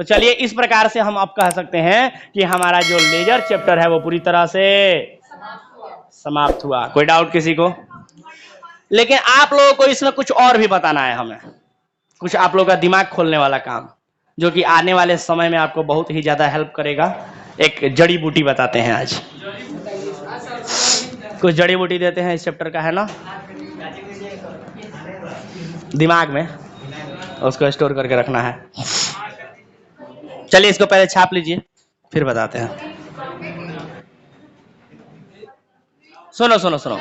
तो चलिए इस प्रकार से हम आप कह सकते हैं कि हमारा जो लेजर चैप्टर है वो पूरी तरह से समाप्त हुआ। कोई डाउट किसी को? लेकिन आप लोगों को इसमें कुछ और भी बताना है हमें, कुछ आप लोगों का दिमाग खोलने वाला काम, जो कि आने वाले समय में आपको बहुत ही ज्यादा हेल्प करेगा। एक जड़ी बूटी बताते हैं आज, कुछ जड़ी बूटी देते हैं इस चैप्टर का, है ना, दिमाग में उसको स्टोर करके रखना है। चलिए इसको पहले छाप लीजिए फिर बताते हैं। सुनो सुनो सुनो,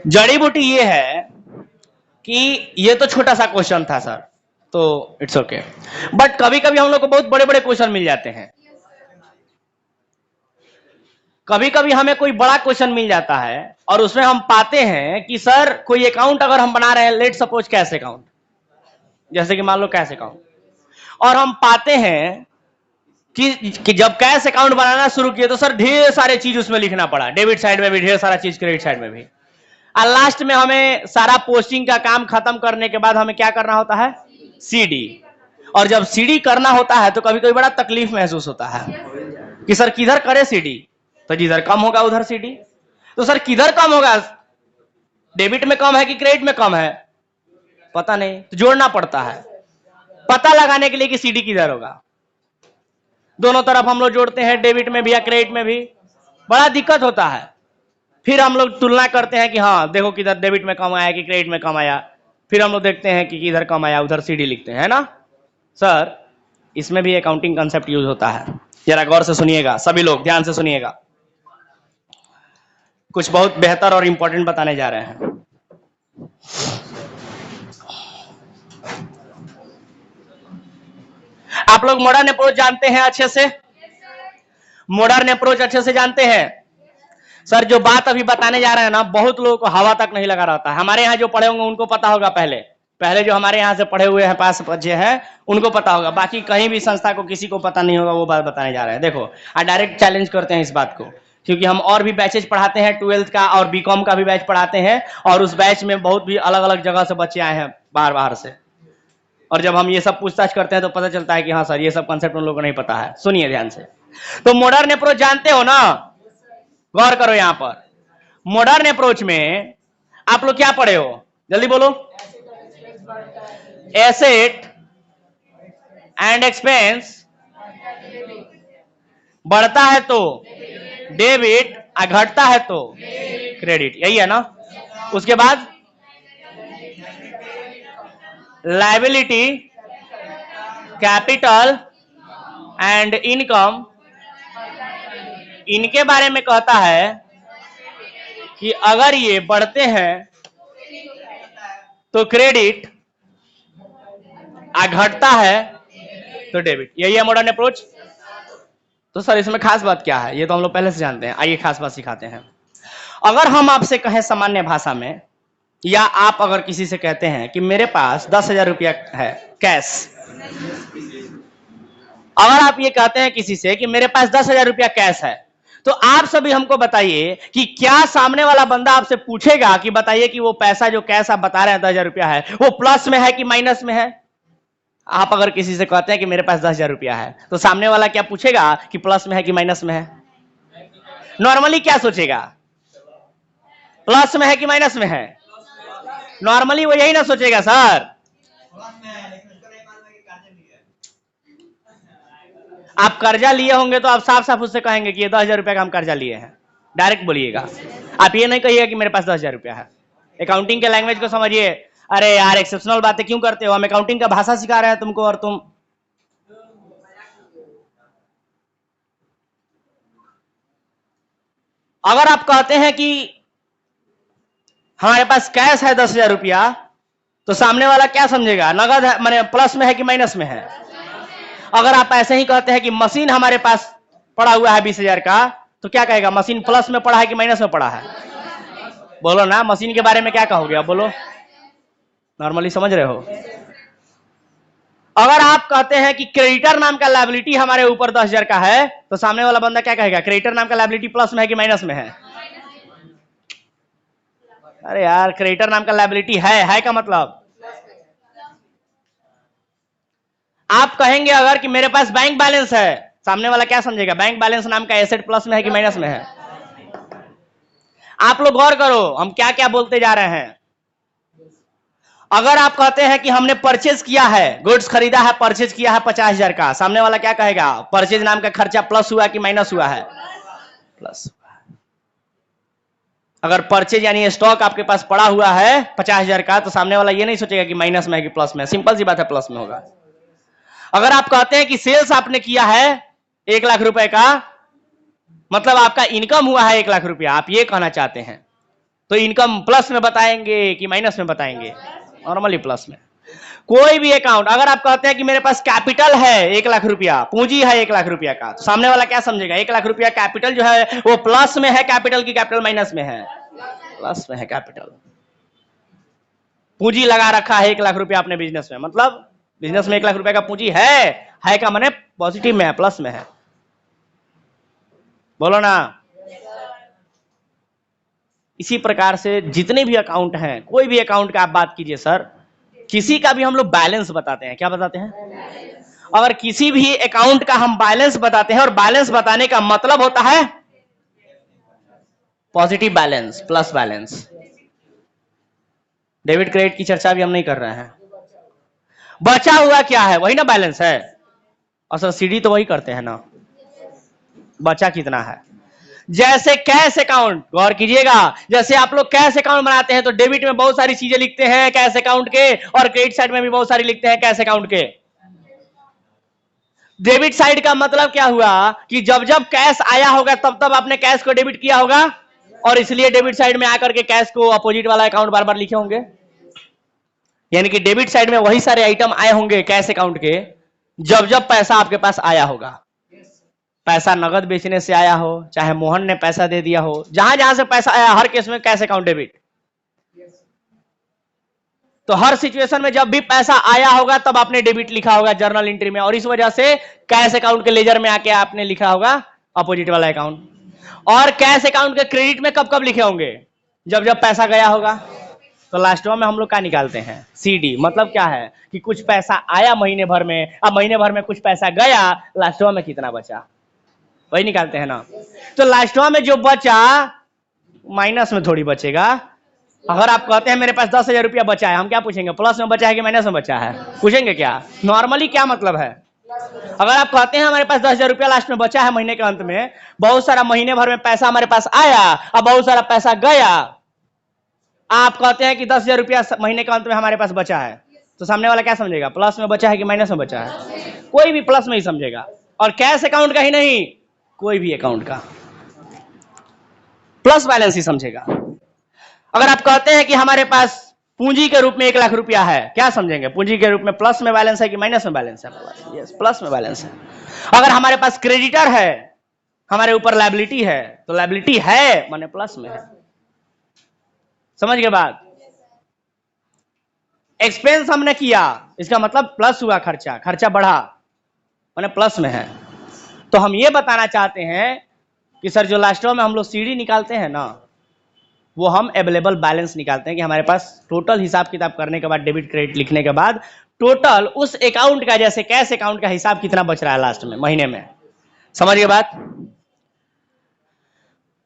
जड़ी बूटी ये है कि ये तो छोटा सा क्वेश्चन था सर, तो इट्स ओके, बट कभी कभी हम लोग को बहुत बड़े बड़े क्वेश्चन मिल जाते हैं। कभी कभी हमें कोई बड़ा क्वेश्चन मिल जाता है और उसमें हम पाते हैं कि सर कोई अकाउंट अगर हम बना रहे हैं, लेट सपोज कैश अकाउंट, जैसे कि मान लो कैश अकाउंट, और हम पाते हैं कि जब कैश अकाउंट बनाना शुरू किए तो सर ढेर सारे चीज उसमें लिखना पड़ा, डेबिट साइड में भी ढेर सारा चीज, क्रेडिट साइड में भी, और लास्ट में हमें सारा पोस्टिंग का काम खत्म करने के बाद हमें क्या करना होता है, सीडी। और जब सीडी करना होता है तो कभी कभी बड़ा तकलीफ महसूस होता है कि सर किधर करे सीडी, तो जिधर कम होगा उधर सीडी। तो सर किधर कम होगा, डेबिट में कम है कि क्रेडिट में कम है, पता नहीं, तो जोड़ना पड़ता है पता लगाने के लिए कि सीडी किधर होगा। दोनों तरफ हम लोग जोड़ते हैं, डेबिट में भी या क्रेडिट में भी, बड़ा दिक्कत होता है। फिर हम लोग तुलना करते हैं कि हाँ देखो किधर डेबिट में कम आया कि क्रेडिट में कम आया, फिर हम लोग देखते हैं कि किधर कम आया उधर सीडी लिखते हैं, है ना सर। इसमें भी अकाउंटिंग कंसेप्ट यूज होता है, जरा गौर से सुनिएगा, सभी लोग ध्यान से सुनिएगा, कुछ बहुत बेहतर और इंपॉर्टेंट बताने जा रहे हैं। आप लोग मॉडर्न अप्रोच जानते हैं अच्छे से? मॉडर्न अप्रोच अच्छे से जानते हैं? सर जो बात अभी बताने जा रहे हैं ना, बहुत लोगों को हवा तक नहीं लगा रहता है। हमारे यहाँ जो पढ़े होंगे उनको पता होगा, पहले पहले जो हमारे यहाँ से पढ़े हुए हैं पास बच्चे हैं उनको पता होगा, बाकी कहीं भी संस्था को किसी को पता नहीं होगा। वो बात बताने जा रहे हैं। देखो डायरेक्ट चैलेंज करते हैं इस बात को, क्योंकि हम और भी बैचेज पढ़ाते हैं, 12th का और बीकॉम का भी बैच पढ़ाते हैं, और उस बैच में बहुत भी अलग अलग जगह से बच्चे आए हैं, बाहर बाहर से। और जब हम ये सब पूछताछ करते हैं तो पता चलता है कि हाँ सर ये सब कंसेप्ट उन लोगों को नहीं पता है। सुनिए ध्यान से, तो मॉडर्न अप्रोच जानते हो ना, गौर करो यहां पर। मॉडर्न अप्रोच में आप लोग क्या पढ़े हो, जल्दी बोलो। एसेट एंड एक्सपेंस बढ़ता है तो डेबिट, घटता है तो क्रेडिट, यही है ना। उसके बाद लायबिलिटी, कैपिटल एंड इनकम, इनके बारे में कहता है कि अगर ये बढ़ते हैं तो क्रेडिट, घटता है तो डेबिट, यही है मॉडर्न अप्रोच। तो सर इसमें खास बात क्या है, ये तो हम लोग पहले से जानते हैं, आइए खास बात सिखाते हैं। अगर हम आपसे कहें सामान्य भाषा में, या आप अगर किसी से कहते हैं कि मेरे पास 10,000 रुपया है कैश, अगर आप ये कहते हैं किसी से कि मेरे पास 10,000 रुपया कैश है, तो आप सभी हमको बताइए कि क्या सामने वाला बंदा आपसे पूछेगा कि बताइए कि वो पैसा जो कैश आप बता रहे हैं 10,000 रुपया है, वो प्लस में है कि माइनस में है? आप अगर किसी से कहते हैं कि मेरे पास 10,000 रुपया है, तो सामने वाला क्या पूछेगा कि प्लस में है कि माइनस में है? नॉर्मली क्या सोचेगा, प्लस में है कि माइनस में है? नॉर्मली वो यही ना सोचेगा सर। आप कर्जा लिए होंगे तो आप साफ साफ उससे कहेंगे कि ये 10,000 रुपया का हम कर्जा लिए हैं, डायरेक्ट बोलिएगा। आप ये नहीं कहिएगा कि मेरे पास 10,000 रुपया है। अकाउंटिंग के लैंग्वेज को समझिए। अरे यार एक्सेप्शनल बातें क्यों करते हो, हम अकाउंटिंग का भाषा सिखा रहे हैं तुमको और तुम। अगर आप कहते हैं कि हमारे पास कैश है 10,000 रुपया, तो सामने वाला क्या समझेगा, नगद है, माने प्लस में है कि माइनस में है? अगर आप ऐसे ही कहते हैं कि मशीन हमारे पास पड़ा हुआ है 20,000 का, तो क्या कहेगा, मशीन प्लस में पड़ा है कि माइनस में पड़ा है? बोलो ना, मशीन के बारे में क्या कहोगे आप, बोलो। नॉर्मली समझ रहे हो। अगर आप कहते हैं कि क्रेडिटर नाम का लायबिलिटी हमारे ऊपर 10,000 का है, तो सामने वाला बंदा क्या कहेगा, क्रेडिटर नाम का लायबिलिटी प्लस में है कि माइनस में है? अरे यार क्रेडिटर नाम का लायबिलिटी है का मतलब आप कहेंगे अगर कि मेरे पास बैंक बैलेंस है, सामने वाला क्या समझेगा? बैंक बैलेंस नाम का एसेट प्लस में है कि माइनस में है? आप लोग गौर करो हम क्या क्या बोलते जा रहे हैं। अगर आप कहते हैं कि हमने परचेज किया है, गुड्स खरीदा है, परचेज किया है 50,000 का, सामने वाला क्या कहेगा? परचेज नाम का खर्चा प्लस हुआ कि माइनस हुआ है? प्लस। अगर परचेज यानी स्टॉक आपके पास पड़ा हुआ है 50,000 का, तो सामने वाला ये नहीं सोचेगा कि माइनस में है कि प्लस में। सिंपल सी बात है, प्लस में होगा। अगर आप कहते हैं कि सेल्स आपने किया है 1 लाख रुपए का, मतलब आपका इनकम हुआ है 1 लाख रुपया, आप ये कहना चाहते हैं, तो इनकम प्लस में बताएंगे कि माइनस में बताएंगे? नॉर्मली प्लस में। कोई भी अकाउंट, अगर आप कहते हैं कि मेरे पास कैपिटल है 1 लाख रुपया, पूंजी है 1 लाख रुपया का, तो सामने वाला क्या समझेगा? 1 लाख रुपया कैपिटल जो है वो प्लस में है कैपिटल की कैपिटल माइनस में है? प्लस में है कैपिटल। पूंजी लगा रखा है 1 लाख रुपया अपने बिजनेस में, मतलब बिजनेस में 1 लाख रुपया का पूंजी है का माने पॉजिटिव में है, प्लस में है। बोलो ना। इसी प्रकार से जितने भी अकाउंट हैं, कोई भी अकाउंट का आप बात कीजिए सर, किसी का भी हम लोग बैलेंस बताते हैं। क्या बताते हैं? अगर किसी भी अकाउंट का हम बैलेंस बताते हैं, और बैलेंस बताने का मतलब होता है positive balance, plus balance. Debit credit की चर्चा भी हम नहीं कर रहे हैं। बचा हुआ क्या है वही ना बैलेंस है। और सर सीडी तो वही करते हैं ना, बचा कितना है। जैसे कैश अकाउंट, गौर कीजिएगा, जैसे आप लोग कैश अकाउंट बनाते हैं तो डेबिट में बहुत सारी चीजें लिखते हैं कैश अकाउंट के, और क्रेडिट साइड में भी बहुत सारी लिखते हैं कैश अकाउंट के। डेबिट साइड का मतलब क्या हुआ कि जब जब कैश आया होगा तब तब आपने कैश को डेबिट किया होगा, और इसलिए डेबिट साइड में आकर के कैश को अपोजिट वाला अकाउंट बार बार लिखे होंगे। यानी कि डेबिट साइड में वही सारे आइटम आए होंगे कैश अकाउंट के जब जब पैसा आपके पास आया होगा। पैसा नगद बेचने से आया हो, चाहे मोहन ने पैसा दे दिया हो, जहां जहां से पैसा आया हर केस में कैश अकाउंट डेबिट। तो हर सिचुएशन में जब भी पैसा आया होगा तब आपने डेबिट लिखा होगा जर्नल एंट्री में, और इस वजह से कैश अकाउंट के लेजर में आके आपने लिखा होगा अपोजिट वाला अकाउंट। और कैश अकाउंट के क्रेडिट में कब कब लिखे होंगे? जब जब पैसा गया होगा। तो लास्ट में हम लोग क्या निकालते हैं? सीडी। मतलब क्या है कि कुछ पैसा आया महीने भर में, अब महीने भर में कुछ पैसा गया, लास्ट में कितना बचा वही निकालते हैं ना। तो लास्ट में जो बचा माइनस में थोड़ी बचेगा। अगर आप कहते हैं मेरे पास 10,000 रुपया बचा है, हम क्या पूछेंगे? प्लस में बचा है कि माइनस में बचा है? पूछेंगे क्या? नॉर्मली क्या मतलब है? अगर आप कहते हैं हमारे पास 10,000 रुपया लास्ट में बचा है महीने के अंत में, बहुत सारा महीने भर में पैसा हमारे पास आया, अब बहुत सारा पैसा गया, आप कहते हैं कि 10,000 रुपया महीने के अंत में हमारे पास बचा है, तो सामने वाला क्या समझेगा? प्लस में बचा है कि माइनस में बचा है? कोई भी प्लस में ही समझेगा। और कैश अकाउंट का ही नहीं, कोई भी अकाउंट का प्लस बैलेंस ही समझेगा। अगर आप कहते हैं कि हमारे पास पूंजी के रूप में 1 लाख रुपया है, क्या समझेंगे? पूंजी के रूप में प्लस में बैलेंस है कि माइनस में बैलेंस है? यस, प्लस में बैलेंस है। अगर हमारे पास क्रेडिटर है, हमारे ऊपर लायबिलिटी है, तो लायबिलिटी है माने प्लस में है। समझ गए बात? एक्सपेंस हमने किया, इसका मतलब प्लस हुआ, खर्चा, खर्चा बढ़ा माने प्लस में है। तो हम ये बताना चाहते हैं कि सर जो लास्ट में हम लोग सीडी निकालते हैं ना, वो हम अवेलेबल बैलेंस निकालते हैं कि हमारे पास टोटल हिसाब किताब करने के बाद, डेबिट क्रेडिट लिखने के बाद, टोटल उस अकाउंट का, जैसे कैश अकाउंट का हिसाब कितना बच रहा है लास्ट में महीने में। समझ गए बात?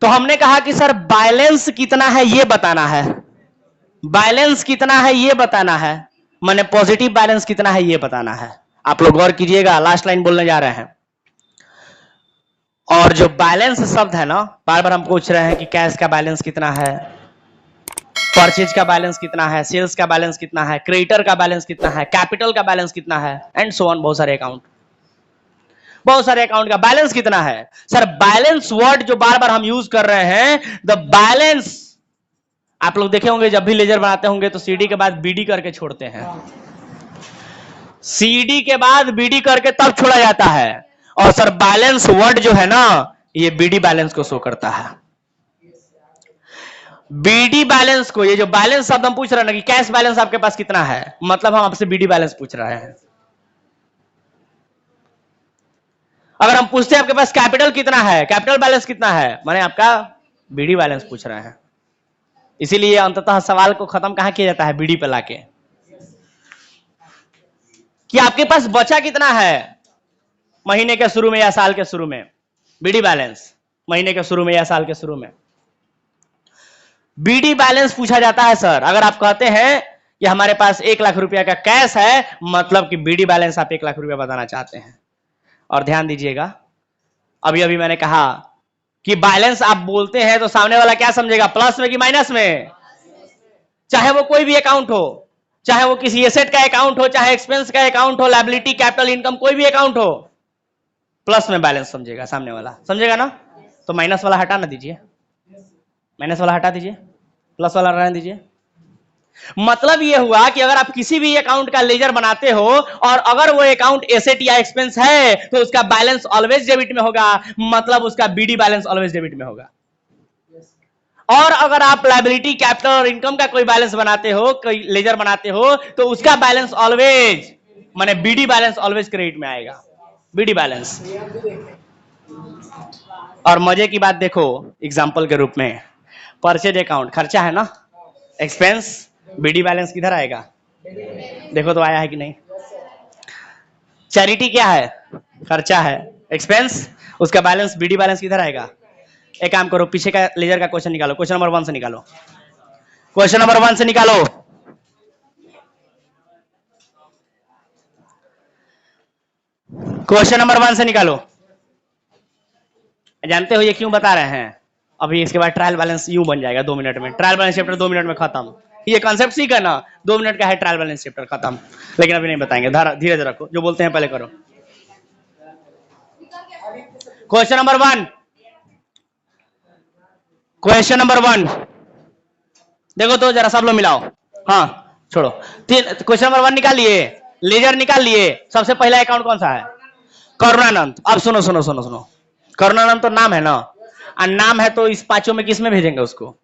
तो हमने कहा कि सर बैलेंस कितना है ये बताना है, बैलेंस कितना है ये बताना है, माने पॉजिटिव बैलेंस कितना है ये बताना है। आप लोग गौर कीजिएगा, लास्ट लाइन बोलने जा रहे हैं। और जो बैलेंस शब्द है ना, बार बार हम पूछ रहे हैं कि कैश का बैलेंस कितना है, परचेज का बैलेंस कितना है, सेल्स का बैलेंस कितना है, क्रेडिटर का बैलेंस कितना है, कैपिटल का बैलेंस कितना है, एंड सो ऑन। बहुत सारे अकाउंट का बैलेंस कितना है। सर बैलेंस वर्ड जो बार बार हम यूज कर रहे हैं, द बैलेंस, आप लोग देखे होंगे जब भी लेजर बनाते होंगे तो सीडी के बाद बीडी करके छोड़ते हैं, सीडी के बाद बीडी करके तब छोड़ा जाता है। और सर बैलेंस वर्ड जो है ना, ये बीडी बैलेंस को शो करता है। बीडी बैलेंस को, ये जो बैलेंस शब्द हम पूछ रहे हैं ना कि कैश बैलेंस आपके पास कितना है, मतलब हम आपसे बीडी बैलेंस पूछ रहे हैं। अगर हम पूछते हैं आपके पास कैपिटल कितना है, कैपिटल बैलेंस कितना है, माने आपका बीडी बैलेंस पूछ रहे हैं। इसीलिए अंततः सवाल को खत्म कहां किया जाता है? बीडी पे लाके। कि आपके पास बचा कितना है महीने के शुरू में या साल के शुरू में। बीडी बैलेंस महीने के शुरू में या साल के शुरू में बीडी बैलेंस पूछा जाता है सर। अगर आप कहते हैं कि हमारे पास 1 लाख रुपया का कैश है, मतलब कि बीडी बैलेंस आप 1 लाख रुपया बताना चाहते हैं। और ध्यान दीजिएगा, अभी अभी मैंने कहा कि बैलेंस आप बोलते हैं तो सामने वाला क्या समझेगा, प्लस में कि माइनस में। चाहे वो कोई भी अकाउंट हो, चाहे वो किसी एसेट का अकाउंट हो, चाहे एक्सपेंस का अकाउंट हो, लायबिलिटी, कैपिटल, इनकम, कोई भी अकाउंट हो, प्लस में बैलेंस समझेगा सामने वाला, समझेगा ना। तो माइनस वाला हटा ना दीजिए, माइनस वाला हटा दीजिए, प्लस वाला रहने दीजिए। मतलब यह हुआ कि अगर आप किसी भी अकाउंट का लेजर बनाते हो और अगर वो अकाउंट एसेट या एक्सपेंस है तो उसका बैलेंस ऑलवेज डेबिट में होगा, मतलब उसका बीडी बैलेंस ऑलवेज डेबिट में होगा। और अगर आप लायबिलिटी, कैपिटल और इनकम का कोई बैलेंस बनाते हो, कोई लेजर बनाते हो, तो उसका बैलेंस ऑलवेज, माने बीडी बैलेंस ऑलवेज क्रेडिट में आएगा, बीडी बैलेंस। और मजे की बात देखो, एग्जांपल के रूप में परचेज अकाउंट खर्चा है ना, एक्सपेंस, बीडी बैलेंस किधर आएगा, देखो तो आया है कि नहीं। चैरिटी क्या है, खर्चा है, एक्सपेंस, उसका बैलेंस, बीडी बैलेंस किधर आएगा। एक काम करो, पीछे का लेजर का क्वेश्चन निकालो, क्वेश्चन नंबर 1 से निकालो, क्वेश्चन नंबर 1 से निकालो। क्वेश्चन नंबर 1 से निकालो। जानते हो ये क्यों बता रहे हैं, अभी इसके बाद ट्रायल बैलेंस यूं बन जाएगा 2 मिनट में, ट्रायल बैलेंस चैप्टर 2 मिनट में खत्म। ये कॉन्सेप्ट सीखा ना, 2 मिनट का है ट्रायल बैलेंस चैप्टर खत्म। लेकिन अभी नहीं बताएंगे, धीरे रखो, जो बोलते हैं पहले करो। क्वेश्चन नंबर 1, क्वेश्चन नंबर 1 देखो तो जरा सब लोग मिलाओ। हाँ छोड़ो, क्वेश्चन नंबर 1 निकाल लिए, लेजर निकाल लिए। सबसे पहला अकाउंट कौन सा है, करुणानंद। अब सुनो सुनो सुनो सुनो, करुणानंद तो नाम है ना, और नाम है तो इस पांचों में किस में भेजेंगे उसको।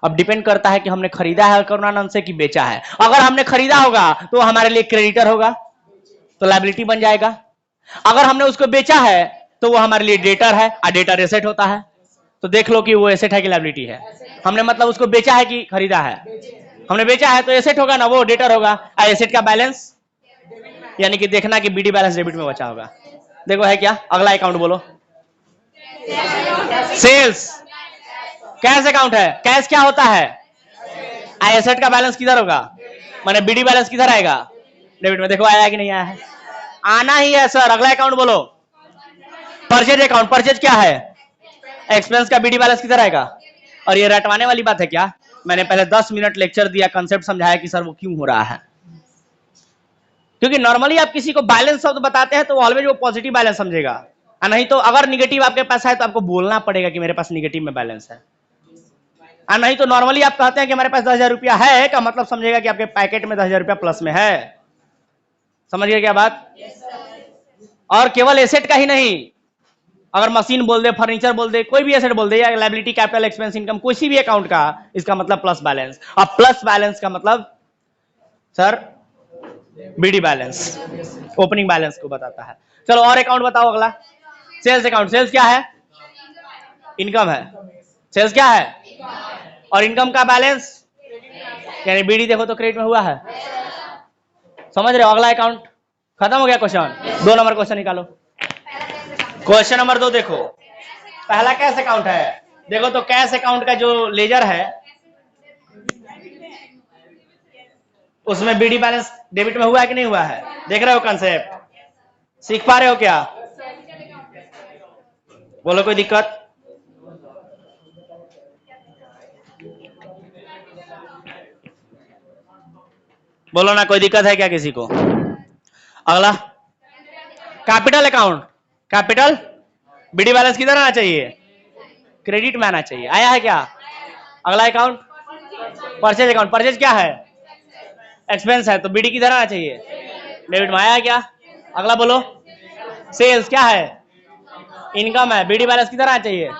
अब डिपेंड करता है कि हमने खरीदा है करुणानंद से कि बेचा है। अगर हमने खरीदा होगा तो हमारे लिए क्रेडिटर होगा, तो लायबिलिटी बन जाएगा। अगर हमने उसको बेचा है तो वो हमारे लिए डेटर है, और डेटर एसेट होता है। तो देख लो कि वो एसेट है कि लायबिलिटी है। हमने मतलब उसको बेचा है कि खरीदा है, हमने बेचा है तो एसेट होगा ना, वो डेटर होगा। और एसेट का बैलेंस यानी कि देखना कि बीडी बैलेंस डेबिट में बचा होगा। देखो है क्या, अगला अकाउंट बोलो, सेल्स। कैश अकाउंट है, कैश क्या होता है, एसेट का बैलेंस किधर होगा, माने बीडी बैलेंस किधर आएगा, डेबिट में। देखो आया कि नहीं आया है, आना ही है सर। अगला अकाउंट बोलो, परचेज अकाउंट। परचेज क्या है, एक्सपेंस का बीडी बैलेंस किधर आएगा। और ये रटवाने वाली बात है क्या, मैंने पहले 10 मिनट लेक्चर दिया, कंसेप्ट समझाया कि सर वो क्यों हो रहा है। क्योंकि नॉर्मली आप किसी को बैलेंस शब्द बताते हैं तो ऑलवेज वो पॉजिटिव बैलेंस समझेगा, और नहीं तो अगर निगेटिव आपके पास है तो आपको बोलना पड़ेगा कि मेरे पास निगेटिव में बैलेंस है। और नहीं तो नॉर्मली आप कहते हैं कि हमारे पास 10,000 रुपया है, का मतलब समझेगा कि आपके पैकेट में 10,000 रुपया प्लस में है। समझ गए क्या बात। और केवल एसेट का ही नहीं, अगर मशीन बोल दे, फर्नीचर बोल दे, कोई भी एसेट बोल दे, या लायबिलिटी, कैपिटल, एक्सपेंस, इनकम, किसी भी अकाउंट का, इसका मतलब प्लस बैलेंस। और प्लस बैलेंस का मतलब sir BD balance, opening balance को बताता है। चलो और अकाउंट बताओ अगला, सेल्स अकाउंट। सेल्स क्या है, इनकम है। सेल्स क्या है, और इनकम का बैलेंस यानी बीडी देखो तो क्रेडिट में हुआ है। समझ रहे हो, अगला अकाउंट खत्म हो गया क्वेश्चन। 2 नंबर क्वेश्चन निकालो, क्वेश्चन नंबर 2 देखो। पहला कैश अकाउंट है, देखो तो कैश अकाउंट का जो लेजर है उसमें बीडी बैलेंस डेबिट में हुआ है कि नहीं हुआ है। देख रहे हो कंसेप्ट, सीख पा रहे हो क्या, बोलो कोई दिक्कत। बोलो ना, कोई दिक्कत है क्या किसी को। अगला capital account. Capital BD balance किधर आना चाहिए, क्रेडिट में आना चाहिए। आया है क्या। अगला अकाउंट परचेज अकाउंट। परचेज क्या है, एक्सपेंस है, तो बीडी किधर आना चाहिए, डेबिट में। आया है क्या। अगला बोलो सेल्स क्या है, इनकम है, बीडी बैलेंस किधर आना चाहिए,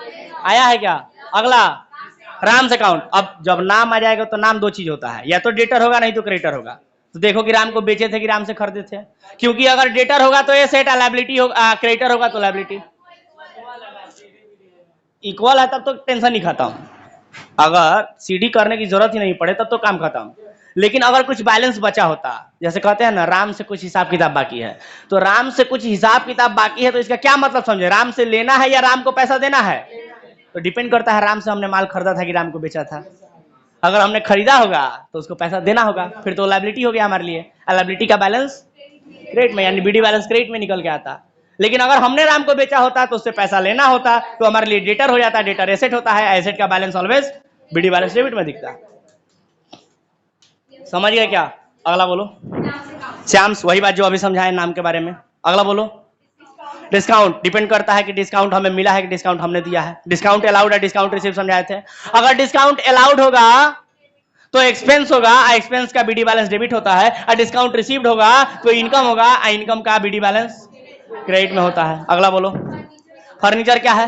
आया है क्या। अगला राम्स अकाउंट। अब जब नाम आ जाएगा तो नाम 2 चीज होता है, या तो डेटर होगा नहीं तो क्रेडिटर होगा। तो देखो कि राम को बेचे थे कि राम से खरीदे थे, क्योंकि अगर डेटर होगा तो एसेट, लायबिलिटी होगा, क्रेडिटर होगा तो लायबिलिटी। इक्वल है तब तो टेंशन ही खत्म, अगर सीडी करने की जरूरत ही नहीं पड़े तब तो काम खत्म। लेकिन अगर कुछ बैलेंस बचा होता, जैसे कहते हैं ना राम से कुछ हिसाब किताब बाकी है, तो राम से कुछ हिसाब किताब बाकी है तो इसका क्या मतलब समझे, राम से लेना है या राम को पैसा देना है? तो डिपेंड करता है राम से हमने माल खरीदा था कि राम को बेचा था। अगर हमने खरीदा होगा तो उसको पैसा देना होगा, फिर तो लायबिलिटी हो गया हमारे लिए। लायबिलिटी का बैलेंस क्रेडिट में, यानी बीडी बैलेंस क्रेडिट में निकल के आता। लेकिन अगर हमने राम को बेचा होता तो उससे पैसा लेना होता, तो हमारे लिए डेटर हो जाता, डेटर एसेट होता है, एसेट का balance always BD balance debit में दिखता। समझ गए क्या? अगला बोलो। श्याम्स, वही बात जो अभी समझाए नाम के बारे में। अगला बोलो। डिस्काउंट डिपेंड करता है कि डिस्काउंट हमें मिला है कि डिस्काउंट हमने दिया है। डिस्काउंट अलाउड है, डिस्काउंट रिसीव समझाए थे। अगर डिस्काउंट अलाउड होगा तो एक्सपेंस होगा, एक्सपेंस का बीडी बैलेंस डेबिट होता है। और डिस्काउंट रिसीव्ड होगा तो इनकम होगा, इनकम का बीडी बैलेंस क्रेडिट में होता है। अगला बोलो। फर्नीचर क्या है?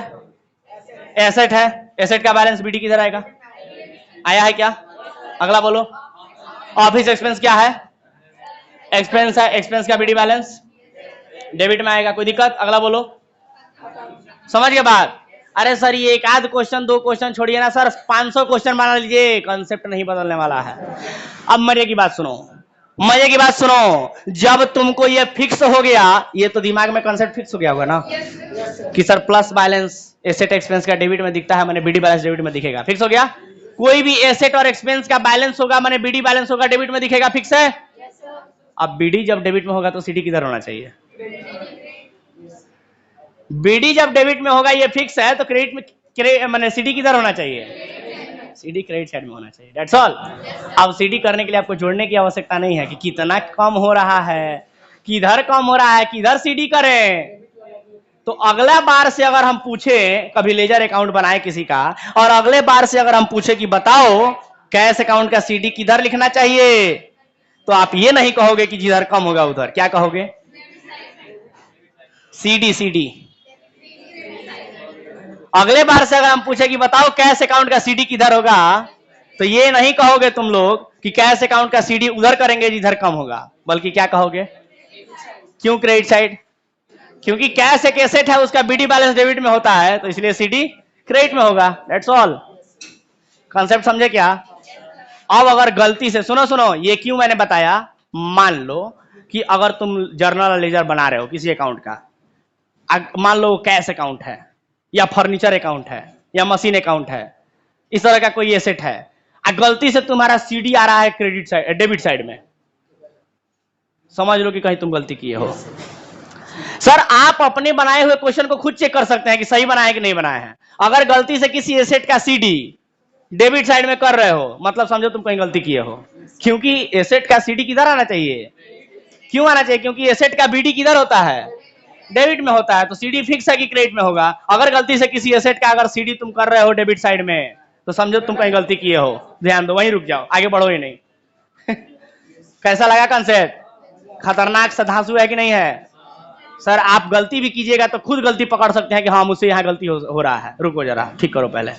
एसेट है, एसेट का बैलेंस बीडी किधर आएगा? आया है क्या? अगला बोलो। ऑफिस एक्सपेंस क्या है? एक्सपेंस है, एक्सपेंस का बीडी बैलेंस डेबिट में आएगा। कोई दिक्कत? अगला बोलो। समझ गए बात? अरे सर ये एक आध क्वेश्चन दो क्वेश्चन छोड़िए ना सर, 500 क्वेश्चन बना लीजिए, कंसेप्ट नहीं बदलने वाला है। अब मजे की बात सुनो, मजे की बात सुनो। जब तुमको ये फिक्स हो गया, ये तो दिमाग में कंसेप्ट फिक्स हो गया होगा ना कि sir plus balance asset expense का डेबिट में दिखता है, मैंने बीडी बैलेंस डेबिट में दिखेगा। फिक्स हो गया? कोई भी एसेट और एक्सपेंस का बैलेंस होगा मैंने बीडी बैलेंस होगा डेबिट में दिखेगा। फिक्स है? अब बीडी जब डेबिट में होगा तो सीडी किधर होना चाहिए? बीडी जब डेबिट में होगा ये फिक्स है, तो क्रेडिट में मैंने सीडी किधर होना चाहिए? सीडी क्रेडिट साइड में होना चाहिए। That's all. अब सीडी करने के लिए आपको जोड़ने की आवश्यकता नहीं है कि कितना कम हो रहा है, किधर कम हो रहा है, किधर सीडी करें। तो अगला बार से अगर हम पूछे, कभी लेजर अकाउंट बनाए किसी का, और अगले बार से अगर हम पूछे कि बताओ कैश अकाउंट का सीडी किधर लिखना चाहिए, तो आप ये नहीं कहोगे कि जिधर कम होगा उधर। क्या कहोगे? CD CD. अगले बार से अगर हम पूछे कि बताओ कैश अकाउंट का सीडी किधर होगा, तो ये नहीं कहोगे तुम लोग कि कैश अकाउंट का सीडी उधर करेंगे जिधर कम होगा, बल्कि क्या कहोगे? क्यों क्रेडिट साइड? क्योंकि कैश एक एसेट है, उसका बीडी बैलेंस डेबिट में होता है, तो इसलिए सीडी क्रेडिट में होगा। That's all. कॉन्सेप्ट समझे क्या? अब अगर गलती से सुनो, ये क्यों मैंने बताया, मान लो कि अगर तुम जर्नल लेजर बना रहे हो किसी अकाउंट का, मान लो कैश अकाउंट है या फर्नीचर अकाउंट है या मशीन अकाउंट है, इस तरह का कोई एसेट है, गलती से तुम्हारा सीडी आ रहा है क्रेडिट साइड डेबिट साइड में, समझ लो कि कहीं तुम गलती किए हो। सर आप अपने बनाए हुए क्वेश्चन को खुद चेक कर सकते हैं कि सही बनाया है कि नहीं बनाया है। अगर गलती से किसी एसेट का सीडी डेबिट साइड में कर रहे हो, मतलब समझो तुम कहीं गलती किए हो, क्योंकि एसेट का सीडी किधर आना चाहिए? क्यों आना चाहिए? क्योंकि एसेट का बीडी किधर होता है? डेबिट में होता है, तो सीडी फिक्स है कि क्रेडिट में होगा। अगर गलती से किसी एसेट का अगर सीडी तुम कर रहे हो डेबिट साइड में, तो समझो तुम कहीं गलती किए हो। ध्यान दो, वहीं रुक जाओ, आगे बढ़ो ही नहीं। कैसा लगा कंसेप्ट? खतरनाक सा धांसू है कि नहीं है? सर आप गलती भी कीजिएगा तो खुद गलती पकड़ सकते हैं कि हाँ मुझसे यहाँ गलती हो रहा है, रुको जरा ठीक करो पहले।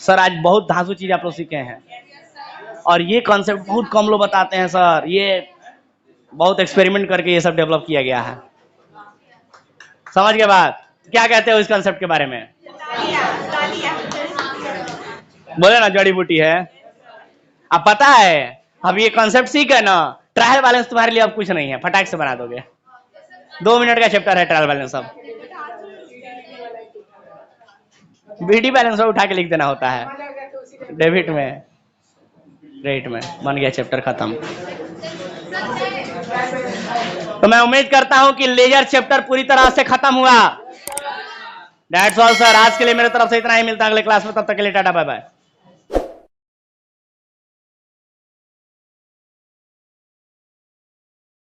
सर आज बहुत धांसू चीज आप लोग सीखे हैं, और ये कॉन्सेप्ट बहुत कम लोग बताते हैं सर, ये बहुत एक्सपेरिमेंट करके ये सब डेवलप किया गया है। समझ गए बात? क्या कहते हो इस कॉन्सेप्ट के बारे में? बोले ना जड़ी बूटी है। अब पता है, अब ये कॉन्सेप्ट सीख है ना, ट्रायल बैलेंस तुम्हारे लिए अब कुछ नहीं है, फटाक से बना दोगे। 2 मिनट का चैप्टर है ट्रायल बैलेंस। अब बीडी बैलेंस उठा के लिख देना होता है, डेबिट में क्रेडिट में, बन गया चैप्टर खत्म। तो मैं उम्मीद करता हूं कि लेजर चैप्टर पूरी तरह से खत्म हुआ। दैट्स ऑल सर, आज के लिए मेरे तरफ से इतना ही। मिलता है अगले क्लास में, तब तक के लिए टाटा बाय बाय।